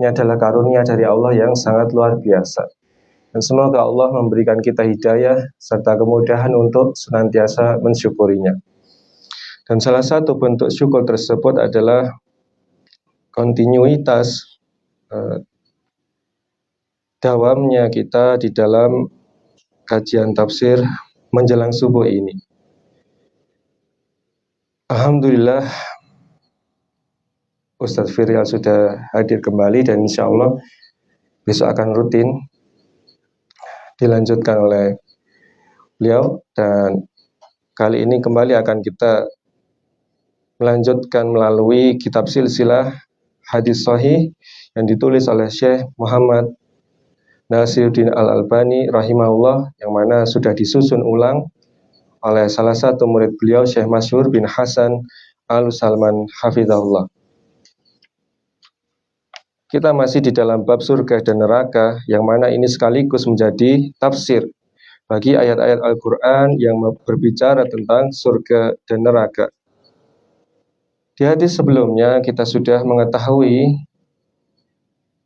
Ini adalah karunia dari Allah yang sangat luar biasa. Dan semoga Allah memberikan kita hidayah serta kemudahan untuk senantiasa mensyukurinya. Dan salah satu bentuk syukur tersebut adalah kontinuitas dawamnya kita di dalam kajian tafsir menjelang subuh ini. Alhamdulillah Ustadz Firyal sudah hadir kembali dan insya Allah besok akan rutin dilanjutkan oleh beliau, dan kali ini kembali akan kita melanjutkan melalui kitab silsilah hadis sahih yang ditulis oleh Syekh Muhammad Nasiruddin Al-Albani rahimahullah, yang mana sudah disusun ulang oleh salah satu murid beliau Syekh Masyhur bin Hasan Al-Salman hafizahullah. Kita masih di dalam bab surga dan neraka, yang mana ini sekaligus menjadi tafsir bagi ayat-ayat Al-Quran yang berbicara tentang surga dan neraka. Di hadis sebelumnya kita sudah mengetahui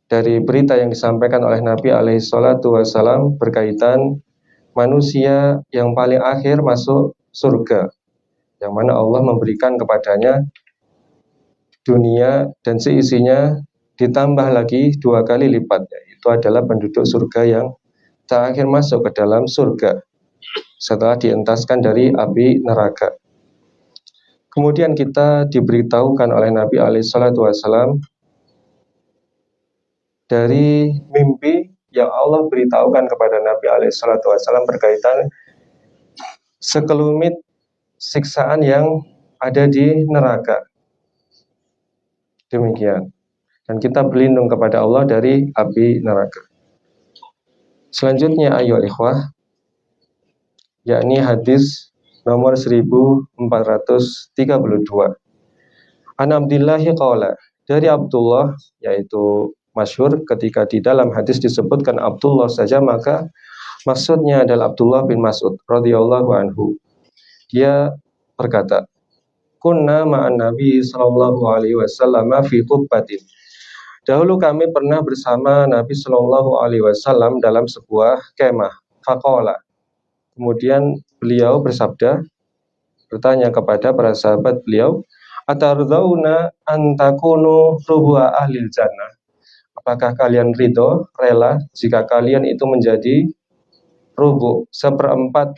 dari berita yang disampaikan oleh Nabi SAW berkaitan manusia yang paling akhir masuk surga, yang mana Allah memberikan kepadanya dunia dan seisinya ditambah lagi 2 kali lipatnya. Itu adalah penduduk surga yang terakhir masuk ke dalam surga setelah dientaskan dari api neraka. Kemudian kita diberitahukan oleh Nabi SAW dari mimpi yang Allah beritahukan kepada Nabi SAW berkaitan sekelumit siksaan yang ada di neraka. Demikian. Dan kita berlindung kepada Allah dari api neraka. Selanjutnya ayo ikhwah, yakni hadis nomor 1432. An Abdillahi qala, dari Abdullah, yaitu masyhur ketika di dalam hadis disebutkan Abdullah saja, maka maksudnya adalah Abdullah bin Mas'ud radhiyallahu anhu. Dia berkata, kunna ma'an Nabi sallallahu alaihi wasallam fi qubbatin. Dahulu kami pernah bersama Nabi Shallallahu Alaihi Wasallam dalam sebuah kemah. Faqala. Kemudian beliau bersabda, bertanya kepada para sahabat beliau, atardzauna an takunu rubu'a ahlil jannah. Apakah kalian ridho, rela jika kalian itu menjadi rubu', seperempat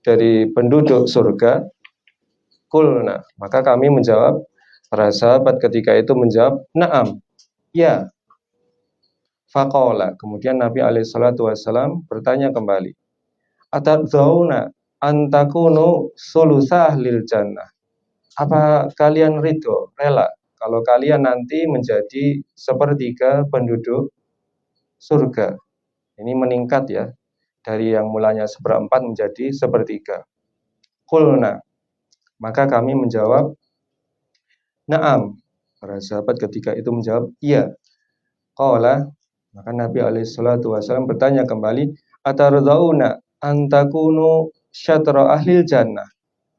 dari penduduk surga? Kulna. Maka kami menjawab, para sahabat ketika itu menjawab, na'am. Ya. Faqala. Kemudian Nabi SAW bertanya kembali, atadzauna antakunu sulusah lil jannah. Apa kalian ridho, rela kalau kalian nanti menjadi sepertiga penduduk surga? Ini meningkat ya, dari yang mulanya seperempat menjadi sepertiga. Qulna. Maka kami menjawab, na'am. Para sahabat ketika itu menjawab, iya. Qala, maka Nabi SAW bertanya kembali, atardzauna antakunu syatra ahlil jannah.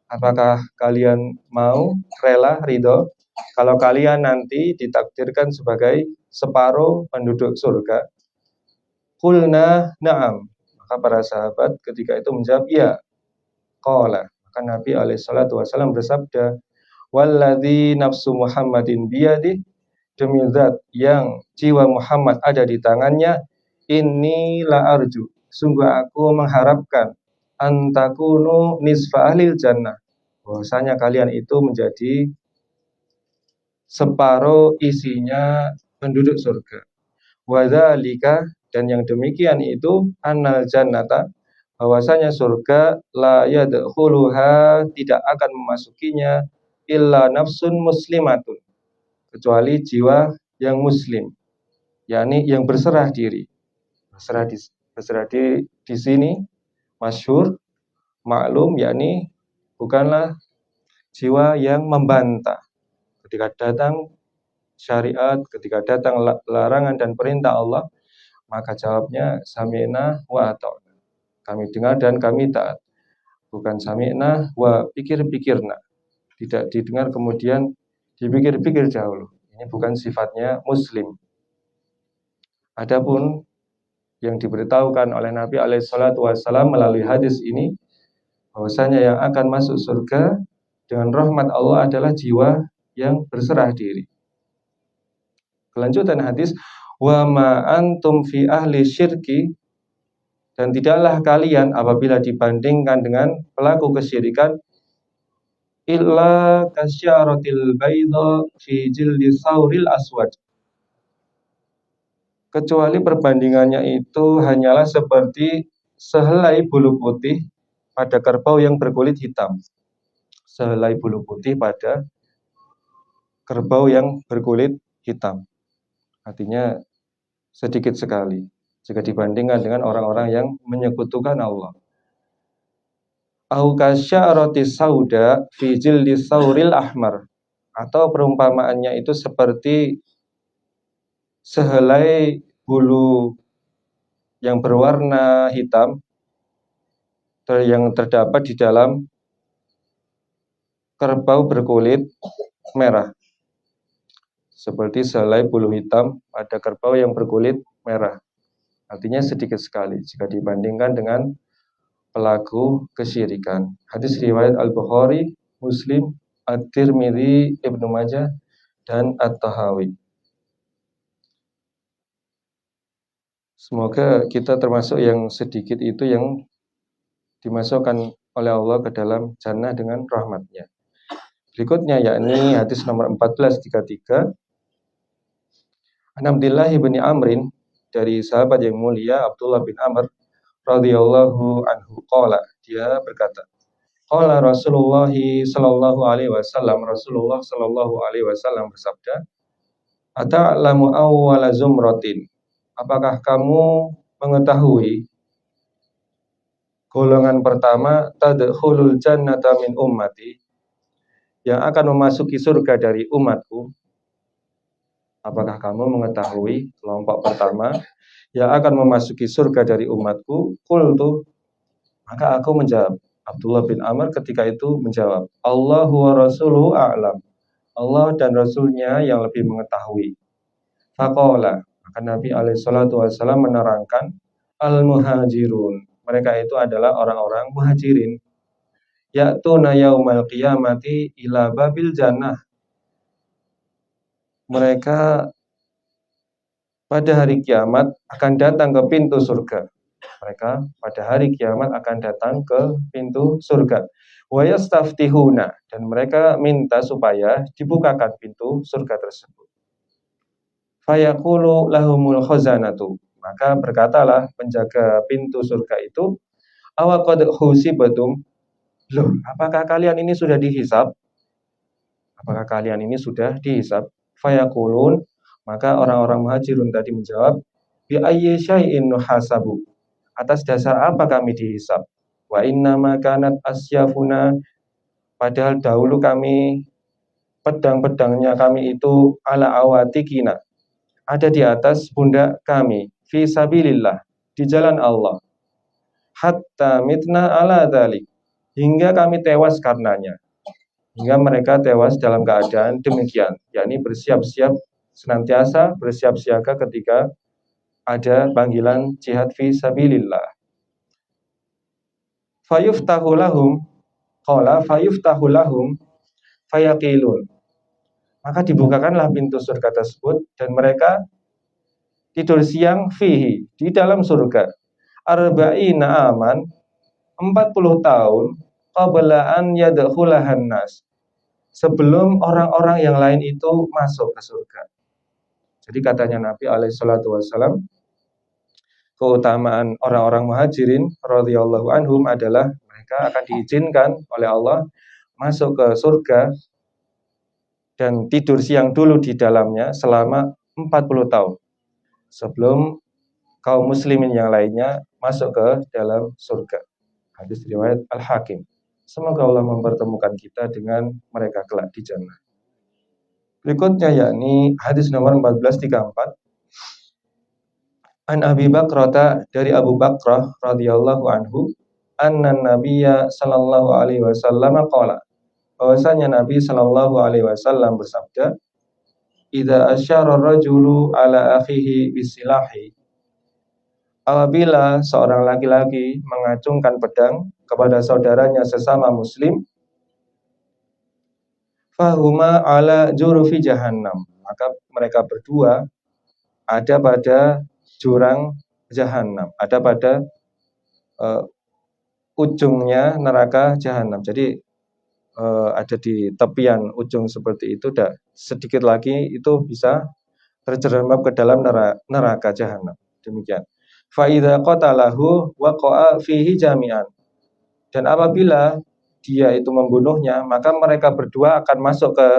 Apakah kalian mau, rela, ridho kalau kalian nanti ditakdirkan sebagai separuh penduduk surga? Qulna na'am. Maka para sahabat ketika itu menjawab, iya. Qala, maka Nabi SAW bersabda, walladzi nafsu Muhammadin biyadih, demi zat yang jiwa Muhammad ada di tangannya, inni la arju, sungguh aku mengharapkan, antakunu nisfa ahlil jannah, bahwasanya kalian itu menjadi separuh isinya penduduk surga. Wadzalika, dan yang demikian itu, annal jannata, bahwasanya surga la yadkhuluha, tidak akan memasukinya, illa nafsun muslimatun, kecuali jiwa yang muslim, yakni yang berserah diri. Berserah diri di sini masyhur, maklum, yakni bukanlah jiwa yang membantah. Ketika datang syariat, ketika datang larangan dan perintah Allah, maka jawabnya sami'na wa ata'na. Kami dengar dan kami taat. Bukan sami'na wa pikir-pikirna. Tidak didengar kemudian dipikir-pikir dahulu. Ini bukan sifatnya muslim. Adapun yang diberitahukan oleh Nabi SAW melalui hadis ini, bahwasanya yang akan masuk surga dengan rahmat Allah adalah jiwa yang berserah diri. Kelanjutan hadis, wa ma antum fi ahli syirki, dan tidaklah kalian apabila dibandingkan dengan pelaku kesyirikan, illa kasyaratil bayda fi jildi sauril aswad, kecuali perbandingannya itu hanyalah seperti sehelai bulu putih pada kerbau yang berkulit hitam. Sehelai bulu putih pada kerbau yang berkulit hitam. Artinya sedikit sekali jika dibandingkan dengan orang-orang yang menyekutukan Allah. Au kasyarati sauda fi jildi sauril ahmar, atau perumpamaannya itu seperti sehelai bulu yang berwarna hitam yang terdapat di dalam kerbau berkulit merah. Seperti sehelai bulu hitam pada kerbau yang berkulit merah. Artinya sedikit sekali jika dibandingkan dengan pelaku kesyirikan. Hadis riwayat Al-Bukhari, Muslim, At-Tirmidzi, Ibnu Majah, dan At-Tahawi. Semoga kita termasuk yang sedikit itu yang dimasukkan oleh Allah ke dalam jannah dengan rahmatnya. Berikutnya yakni hadis nomor 1433. An Abdullah bin Amrin, dari sahabat yang mulia Abdullah bin Amr radhiyallahu anhu, qala, dia berkata, qala Rasulullah sallallahu alaihi wasallam, Rasulullah sallallahu alaihi wasallam bersabda, ata'lamu awwala zumratin, apakah kamu mengetahui golongan pertama tadkhulul jannata min ummati, yang akan memasuki surga dari umatku? Apakah kamu mengetahui kelompok pertama yang akan memasuki surga dari umatku? Qultu, maka aku menjawab. Abdullah bin Amr ketika itu menjawab, Allahu wa rasuluhu a'lam, Allah dan Rasulnya yang lebih mengetahui. Faqala, maka Nabi SAW menerangkan, al-muhajirun, mereka itu adalah orang-orang muhajirin, ya'tuna yaumal qiyamati ila babil jannah, mereka pada hari kiamat akan datang ke pintu surga. Mereka pada hari kiamat akan datang ke pintu surga. Wa yastaftihuna, dan mereka minta supaya dibukakan pintu surga tersebut. Fayaqulu lahumul khazanatu, maka berkatalah penjaga pintu surga itu, awa qad husibatum, loh, apakah kalian ini sudah dihisab? Apakah kalian ini sudah dihisab? Fayaqulun, maka orang-orang muhajirun tadi menjawab, bi ayyi syai'in nuhasabu, atas dasar apa kami dihisab? Wa inna ma kanat asyafuna, padahal dahulu kami, pedang-pedangnya kami itu ala awatikina, ada di atas pundak kami, fi sabilillah, di jalan Allah, hatta mitna ala dzalik, hingga kami tewas karenanya, hingga mereka tewas dalam keadaan demikian, yakni bersiap-siap, senantiasa bersiap siaga ketika ada panggilan jihad fi sabilillah. Fayuftahu lahum, qala fayuftahu lahum fayaqilun, maka dibukakanlah pintu surga tersebut dan mereka tidur siang fihi, di dalam surga, arba'ina aman, 40 tahun, qabla an yadkhulahan nas, sebelum orang-orang yang lain itu masuk ke surga. Jadi katanya Nabi SAW, keutamaan orang-orang muhajirin radhiyallahu anhum adalah mereka akan diizinkan oleh Allah masuk ke surga dan tidur siang dulu di dalamnya selama 40 tahun sebelum kaum muslimin yang lainnya masuk ke dalam surga. Hadis riwayat Al-Hakim. Semoga Allah mempertemukan kita dengan mereka kelak di jannah. Berikutnya yakni hadis nomor 1434. An Abi Bakrata, dari Abu Bakrah radhiyallahu anhu, anna Nabiyya sallallahu alaihi wasallam qala, bahwasanya Nabi sallallahu alaihi wasallam bersabda, idza asyara rajulu ala akhihi bisilahi, apabila seorang laki-laki mengacungkan pedang kepada saudaranya sesama muslim, fahuma ala jurufi jahannam, maka mereka berdua ada pada jurang jahannam, ada pada ujungnya neraka jahannam. Jadi ada di tepian ujung seperti itu, dan sedikit lagi itu bisa terjerembab ke dalam neraka jahannam. Demikian. Fa idza qatalahu waqa'a fihi jami'an. Dan apabila dia itu membunuhnya, maka mereka berdua akan masuk ke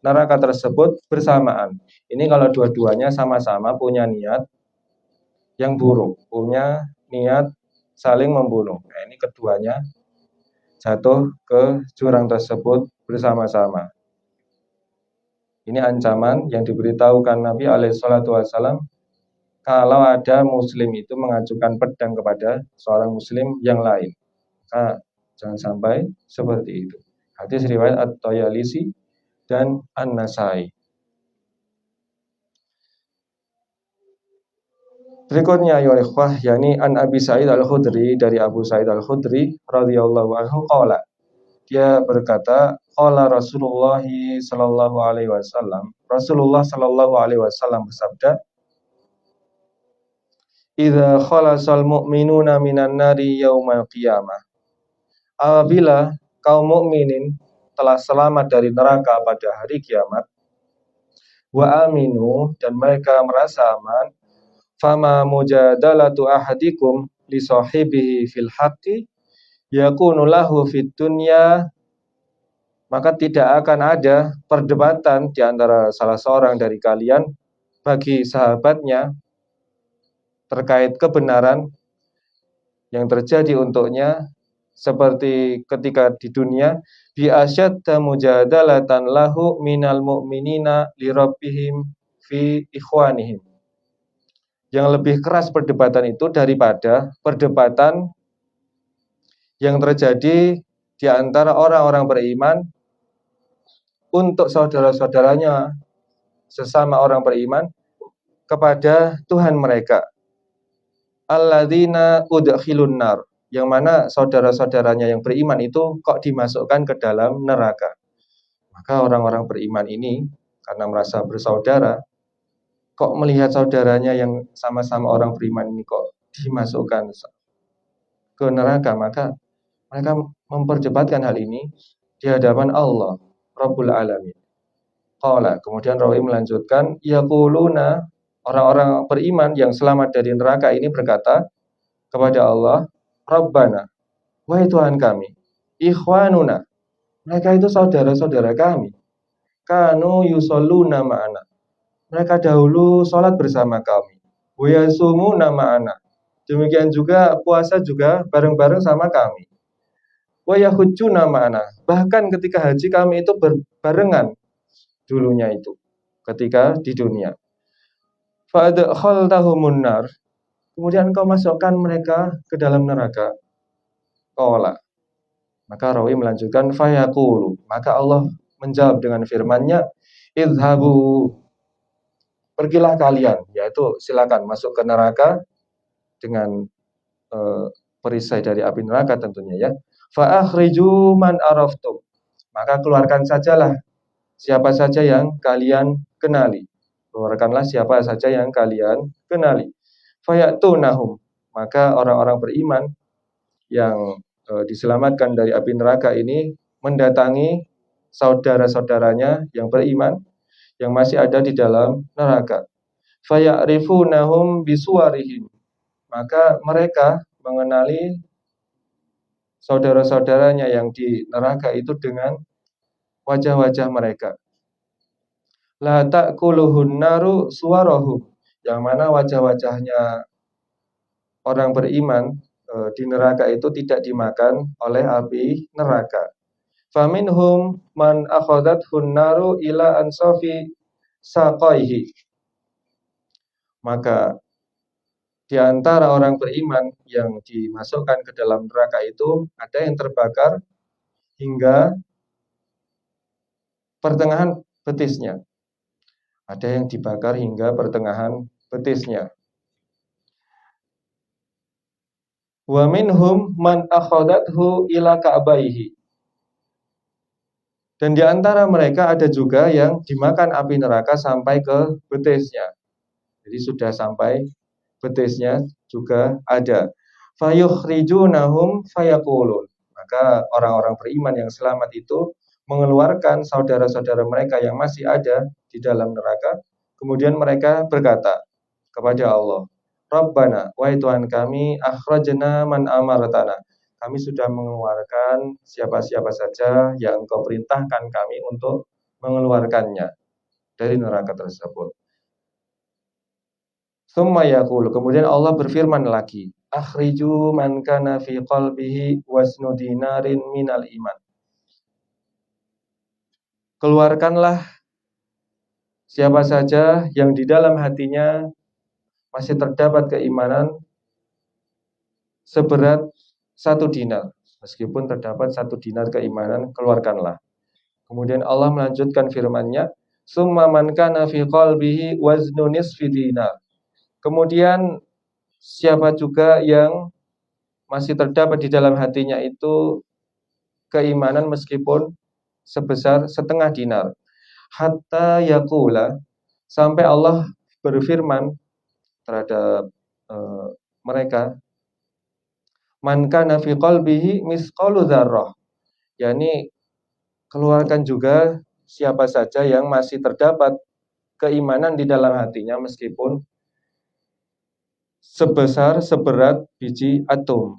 neraka tersebut bersamaan. Ini kalau dua-duanya sama-sama punya niat yang buruk, punya niat saling membunuh. Nah, ini keduanya jatuh ke jurang tersebut bersama-sama. Ini ancaman yang diberitahukan Nabi SAW kalau ada muslim itu mengajukan pedang kepada seorang muslim yang lain. Maka jangan sampai seperti itu. Hadis riwayat At-Tayalisi dan An-Nasai. Berikutnya ya ikhwah, yakni an Abi Sa'id Al-Khudri, dari Abu Sa'id Al-Khudri radhiyallahu anhu qala, dia berkata, qala Rasulullah sallallahu alaihi wasallam, Rasulullah sallallahu alaihi wasallam bersabda, idza khalasal mu'minuna minan nari yaumal qiyamah, apabila kaum mukminin telah selamat dari neraka pada hari kiamat, wa aminu, dan mereka merasa aman, fama mujadalatu ahadikum li sahibihi fil haqqi yakunu lahu fid dunya, maka tidak akan ada perdebatan di antara salah seorang dari kalian bagi sahabatnya terkait kebenaran yang terjadi untuknya seperti ketika di dunia, bi asyadda mujadalatan lahu minal mu'minina li rabbihim fi ikhwanihim, yang lebih keras perdebatan itu daripada perdebatan yang terjadi di antara orang-orang beriman untuk saudara-saudaranya sesama orang beriman kepada Tuhan mereka. Alladzina udkhilun nar, yang mana saudara-saudaranya yang beriman itu kok dimasukkan ke dalam neraka. Maka orang-orang beriman ini karena merasa bersaudara, kok melihat saudaranya yang sama-sama orang beriman ini kok dimasukkan ke neraka, maka mereka memperdebatkan hal ini di hadapan Allah Rabbul Alamin. Qala, kemudian rawi melanjutkan, yaquluna, orang-orang beriman yang selamat dari neraka ini berkata kepada Allah, Rabbana, wahai Tuhan kami, ikhwanuna, mereka itu saudara-saudara kami, kanu yusalluna ma'ana, mereka dahulu sholat bersama kami, wa yasumuna ma'ana, demikian juga puasa juga bareng-bareng sama kami, wa yahujjuna ma'ana, bahkan ketika haji kami itu berbarengan dulunya itu ketika di dunia. Fadkhaltahumun nar, kemudian engkau masukkan mereka ke dalam neraka. Qala, maka rawi melanjutkan, fayaqulu, maka Allah menjawab dengan firman-Nya, idhabu, pergilah kalian, yaitu silakan masuk ke neraka dengan perisai dari api neraka tentunya ya. Fa akhriju man araftum, maka keluarkan sajalah siapa saja yang kalian kenali. Keluarkanlah siapa saja yang kalian kenali. Fayatunahum, maka orang-orang beriman yang diselamatkan dari api neraka ini mendatangi saudara-saudaranya yang beriman yang masih ada di dalam neraka. Fayarifunahum bisuwarihim, maka mereka mengenali saudara-saudaranya yang di neraka itu dengan wajah-wajah mereka. La ta'kuluhun naru suwarahum, yang mana wajah-wajahnya orang beriman di neraka itu tidak dimakan oleh api neraka. Faminhum man akhadathu naru ila ansafi saqaihi, maka di antara orang beriman yang dimasukkan ke dalam neraka itu ada yang terbakar hingga pertengahan betisnya. Ada yang dibakar hingga pertengahan betisnya. Wa minhum man akhadathu ila ka'baihi. Dan di antara mereka ada juga yang dimakan api neraka sampai ke betisnya. Jadi sudah sampai betisnya juga ada. Fayukhrijunahum fayaqulun. Maka orang-orang beriman yang selamat itu mengeluarkan saudara-saudara mereka yang masih ada di dalam neraka. Kemudian mereka berkata kepada Allah, Rabbana, wahai Tuhan kami, akhrajna man amartana. Kami sudah mengeluarkan siapa-siapa saja yang Engkau perintahkan kami untuk mengeluarkannya dari neraka tersebut. Tsumma yaqulu, kemudian Allah berfirman lagi, akhriju man kana fi qalbihi wasnu dinarin minal iman. Keluarkanlah siapa saja yang di dalam hatinya masih terdapat keimanan seberat 1 dinar. Meskipun terdapat 1 dinar keimanan, keluarkanlah. Kemudian Allah melanjutkan firman-Nya, summa man kana fi qalbihi waznu nisfi dinar. Kemudian siapa juga yang masih terdapat di dalam hatinya itu keimanan meskipun sebesar 1/2 dinar. Hatta yaqula, sampai Allah berfirman terhadap mereka, man kana fi qalbihi misqalu dzarrah, yakni keluarkan juga siapa saja yang masih terdapat keimanan di dalam hatinya meskipun seberat biji atom.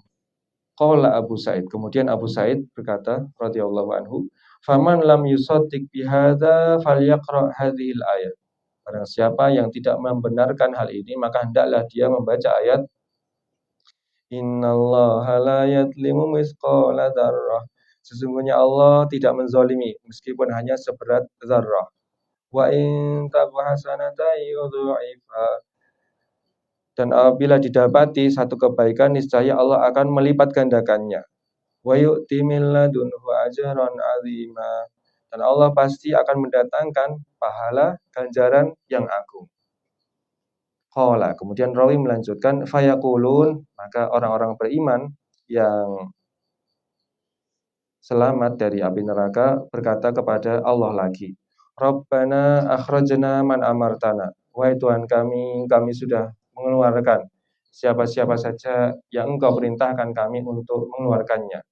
Qala Abu Sa'id. Kemudian Abu Sa'id berkata radhiyallahu anhu, "Faman lam yusaddiq bihadza falyaqra hadhil ayat." Barang siapa yang tidak membenarkan hal ini, maka hendaklah dia membaca ayat Innallaha la yadlimu misqala dzarrah. Sesungguhnya Allah tidak menzalimi meskipun hanya seberat zarrah. Wa in taku hasanatan yudha'ifha. Dan apabila didapati satu kebaikan, niscaya Allah akan melipat gandakannya. Wa yu'ti min ladunhu ajran 'azima. Dan Allah pasti akan mendatangkan pahala ganjaran yang agung. Qala, kemudian rawi melanjutkan fayaqulun, maka orang-orang beriman yang selamat dari api neraka berkata kepada Allah lagi, Rabbana akhrajna man amartana. Wahai Tuhan kami sudah mengeluarkan siapa-siapa saja yang Engkau perintahkan kami untuk mengeluarkannya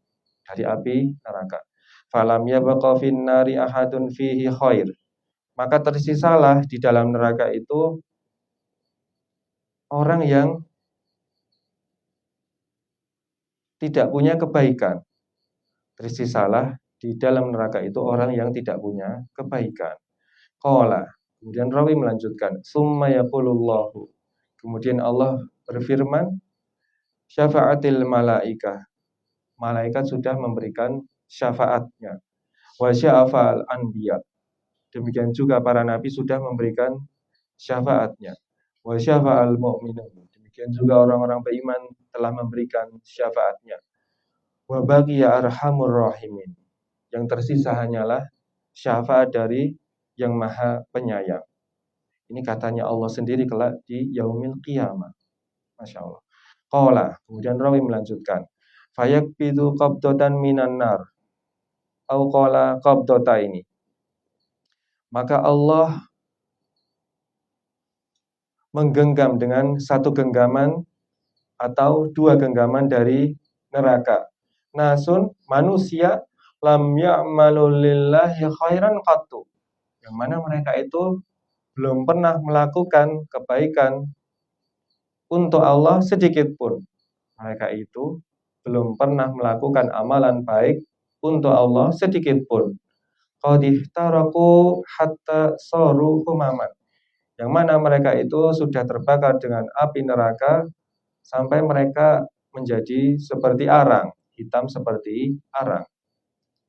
dari api neraka. Falam yabqa fin nari ahadun fihi khair. Maka tersisalah di dalam neraka itu orang yang tidak punya kebaikan. Tersisalah di dalam neraka itu orang yang tidak punya kebaikan. Qala, kemudian rawi melanjutkan, summa yaqulullahu. Kemudian Allah berfirman, syafa'atil malaikah. Malaikat sudah memberikan syafaatnya. Wa syafa'al anbiya. Demikian juga para nabi sudah memberikan syafaatnya. Wa syafa'al mu'minun. Demikian juga orang-orang beriman telah memberikan syafaatnya. Wa baqiya arhamur rahimin. Yang tersisa hanyalah syafaat dari yang maha penyayang. Ini katanya Allah sendiri kelak di yaumil qiyamah. Masya Allah. Qala, kemudian rawi melanjutkan. Fayakbidu qabdatan minan nar. Au qala qabdata ini. Maka Allah menggenggam dengan satu genggaman atau 2 genggaman dari neraka. Nasun manusia lam ya'malu lillahi khairan qattu. Yang mana mereka itu belum pernah melakukan kebaikan untuk Allah sedikit pun. Mereka itu belum pernah melakukan amalan baik untuk Allah sedikit pun. Qad ihtaraku hatta saru humaman. Yang mana mereka itu sudah terbakar dengan api neraka sampai mereka menjadi seperti arang, hitam seperti arang.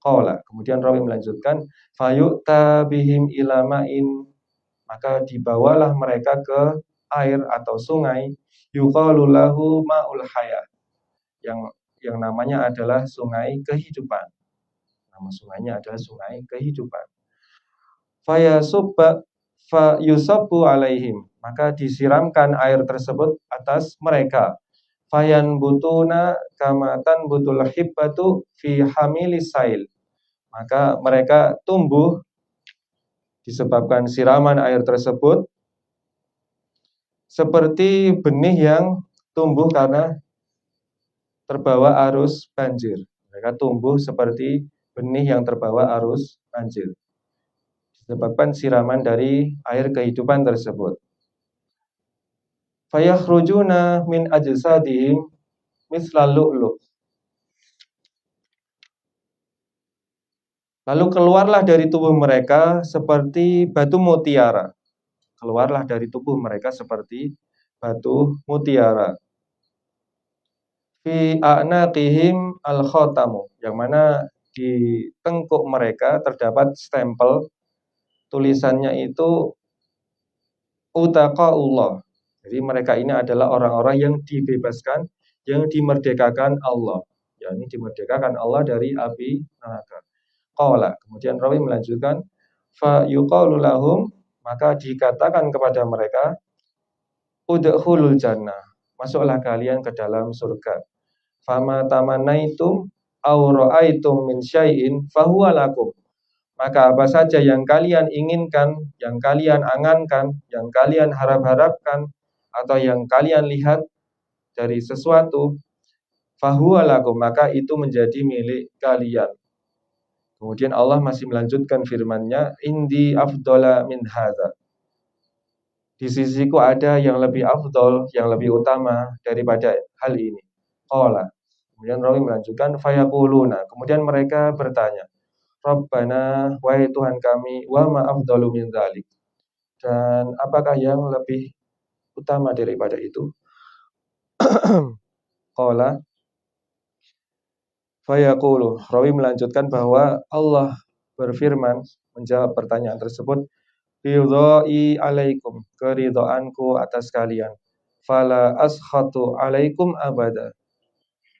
Qala, kemudian rawi melanjutkan, fayu'ta bihim ilama'in, maka dibawalah mereka ke air atau sungai, yuqalu lahu ma'ul hayah, yang namanya adalah sungai kehidupan. Nama sungainya adalah sungai kehidupan. Fayasubba fa yusabbu alaihim, maka disiramkan air tersebut atas mereka. Fayan butuna kamatan butul hibbatu fi hamilis sail, maka mereka tumbuh disebabkan siraman air tersebut seperti benih yang tumbuh karena terbawa arus banjir. Mereka tumbuh seperti benih yang terbawa arus banjir disebabkan siraman dari air kehidupan tersebut. Fayakhrujuna min ajsadihim mislal lu'lu'. Lalu keluarlah dari tubuh mereka seperti batu mutiara. Keluarlah dari tubuh mereka seperti batu mutiara. Fi a'naqihim al-khatamu, yang mana di tengkuk mereka terdapat stempel, tulisannya itu utaqaullah. Jadi mereka ini adalah orang-orang yang dibebaskan, yang dimerdekakan Allah. Ya, ini dimerdekakan Allah dari api neraka. Qala, kemudian rawi melanjutkan, fa yuqalu lahum, maka dikatakan kepada mereka, udkhulul jannah, masuklah kalian ke dalam surga. Fama tamannaitum aw ra'aitum min syai'in fahuwa lakum. Maka apa saja yang kalian inginkan, yang kalian angankan, yang kalian harap-harapkan, atau yang kalian lihat dari sesuatu, fahuwa lakum, maka itu menjadi milik kalian. Kemudian Allah masih melanjutkan firman-Nya, indi afdola min hadza. Di sisiku ada yang lebih afdol, yang lebih utama daripada hal ini. Qala. Kemudian rawi melanjutkan, fayaquluna. Kemudian mereka bertanya, Rabbana, wahai Tuhan kami, wa ma afdalu min dzalik. Dan apakah yang lebih utama daripada itu? Qala fayaqulu. Rawi melanjutkan bahwa Allah berfirman menjawab pertanyaan tersebut, ridhai alaikum, keridhaanku atas kalian. Fala askhatu alaikum abada.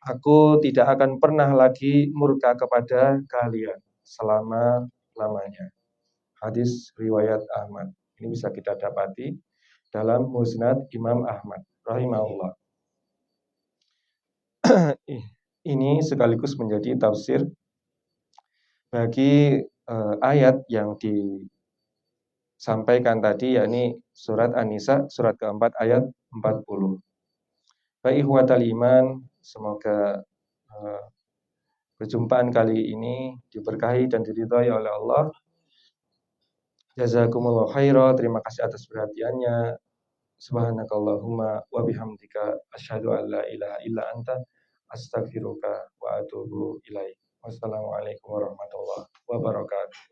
Aku tidak akan pernah lagi murka kepada kalian selama-lamanya. Hadis riwayat Ahmad. Ini bisa kita dapati dalam Musnad Imam Ahmad rahimahullah. Ini sekaligus menjadi tafsir bagi ayat yang disampaikan tadi, yakni surat An-Nisa surat keempat ayat 40. Baik ikhwatal iman, semoga perjumpaan kali ini diberkahi dan diridhai oleh Allah. Jazakumullah khaira, terima kasih atas perhatiannya. Subhanakallahumma wa bihamdika asyhadu an la ilaha illa anta astaghfiruka wa atubu ilaik. Wassalamualaikum warahmatullahi wabarakatuh.